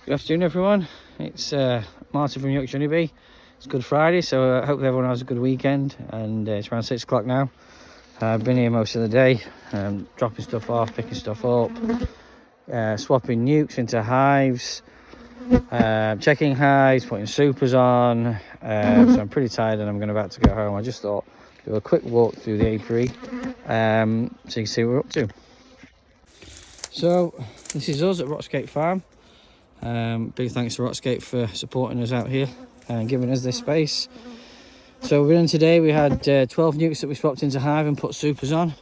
Good afternoon, everyone. It's Martin from Yorkshire Honeybee. It's Good Friday, so I hope everyone has a good weekend. And it's around 6 o'clock now. I've been here most of the day, dropping stuff off, picking stuff up, swapping nukes into hives, checking hives, putting supers on. So I'm pretty tired and I'm about to go home. I just thought do a quick walk through the apiary so you can see what we're up to. So this is us at Rockscape Farm. Big thanks to Rockscape for supporting us out here and giving us this space. So we're in today. We had 12 nukes that we swapped into hive and put supers on.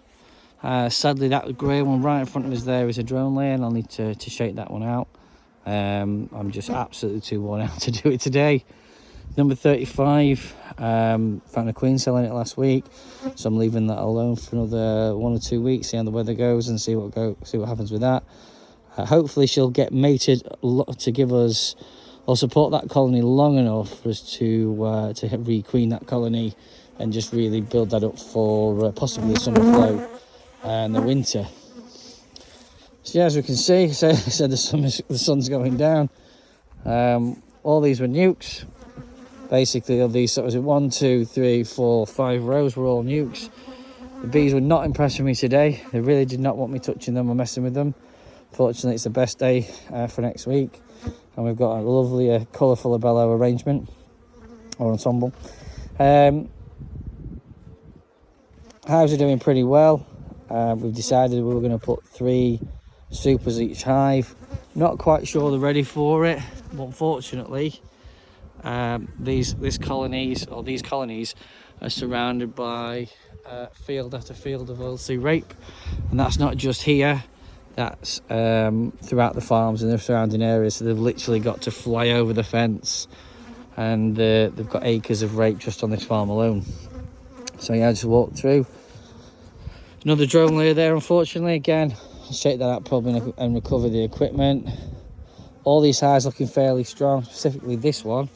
Sadly, that grey one right in front of us there is a drone layer, and I'll need to shake that one out. I'm just absolutely too worn out to do it today. Number 35, found a queen cell in it last week, so I'm leaving that alone for another 1 or 2 weeks, see how the weather goes and see what happens with that. Hopefully she'll get mated to give us or support that colony long enough for us to re-queen that colony and just really build that up for possibly the summer flow and the winter. So yeah, as we can see, the sun's going down. All these were nukes. Basically, of these, so was it 1, 2, 3, 4, 5 rows were all nukes. The bees were not impressed with me today. They really did not want me touching them or messing with them. Fortunately, it's the best day for next week, and we've got a lovely colourful labello arrangement or ensemble. Hives are doing pretty well. We've decided we were going to put 3 supers each hive. Not quite sure they're ready for it, but unfortunately, these colonies are surrounded by field after field of oilseed rape, and that's not just here. That's throughout the farms and the surrounding areas, so they've literally got to fly over the fence, and they've got acres of rape just on this farm alone. So yeah, I just walked through. Another drone layer there, unfortunately. Again, I'll shake that out probably and recover the equipment. All these hives looking fairly strong, specifically this one.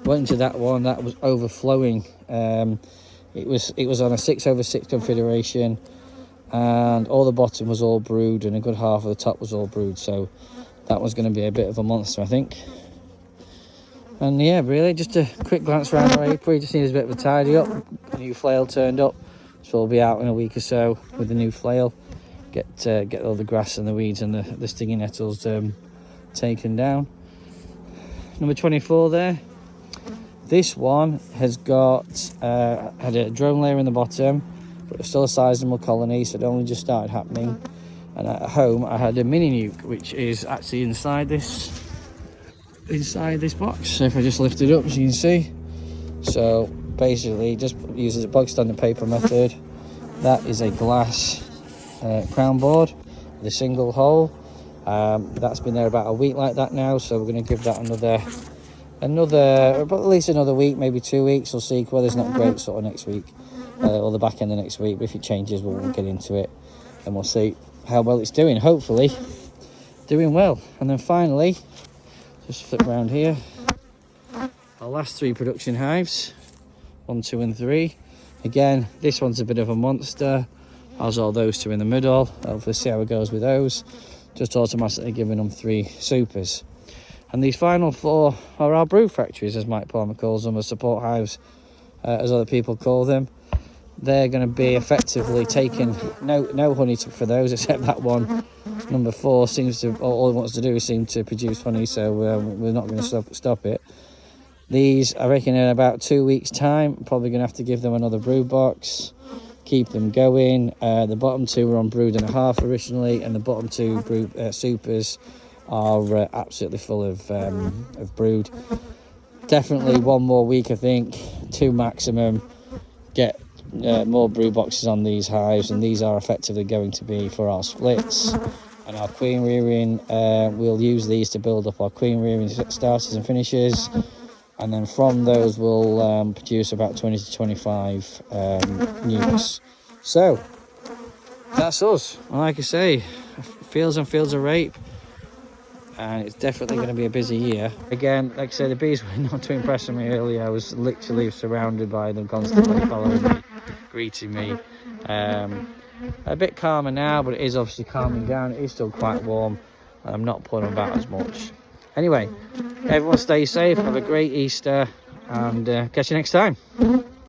Went into that one, that was overflowing. It was on a 6/6 configuration, and all the bottom was all brood and a good half of the top was all brood, so that was going to be a bit of a monster, I think. And yeah, really just a quick glance around our apiary. Just needs a bit of a tidy up. A new flail turned up, so we'll be out in a week or so with the new flail, get all the grass and the weeds and the stinging nettles taken down. Number 24 there. This one has got had a drone layer in the bottom, but it's still a sizable colony, so it only just started happening. And at home I had a mini nuke, which is actually inside this box. So if I just lift it up, as you can see, so basically just uses a bog standard paper method. That is a glass crown board with a single hole. That's been there about a week like that now, so we're going to give that about at least another week, maybe 2 weeks. We'll see. Weather's not great sort of next week, or the back end of next week, but if it changes we'll get into it and we'll see how well it's doing. Hopefully doing well. And then finally, just flip around here, our last 3 production hives, 1, 2 and 3. Again, this one's a bit of a monster, as all those 2 in the middle. Hopefully see how it goes with those. Just automatically giving them 3 supers. And these final 4 are our brood factories, as Mike Palmer calls them, or support hives, as other people call them. They're going to be effectively taking no honey for those, except that one. Number 4 seems to, all it wants to do is seem to produce honey, so we're not going to stop it. These, I reckon, in about 2 weeks' time, probably going to have to give them another brood box, keep them going. The bottom 2 were on brood and a half originally, and the bottom 2 brood supers are absolutely full of brood. Definitely 1 more week, I think, 2 maximum. Get more brood boxes on these hives, and these are effectively going to be for our splits and our queen rearing. We'll use these to build up our queen rearing starters and finishes, and then from those we'll produce about 20 to 25 nukes. So that's us. And like I say, fields and fields of rape, and it's definitely going to be a busy year. Again, like I say, the bees were not too impressed with me earlier. I was literally surrounded by them, constantly following me, greeting me. A bit calmer now, but it is obviously calming down. It is still quite warm, and I'm not pulling about as much. Anyway, everyone stay safe, have a great Easter, and catch you next time.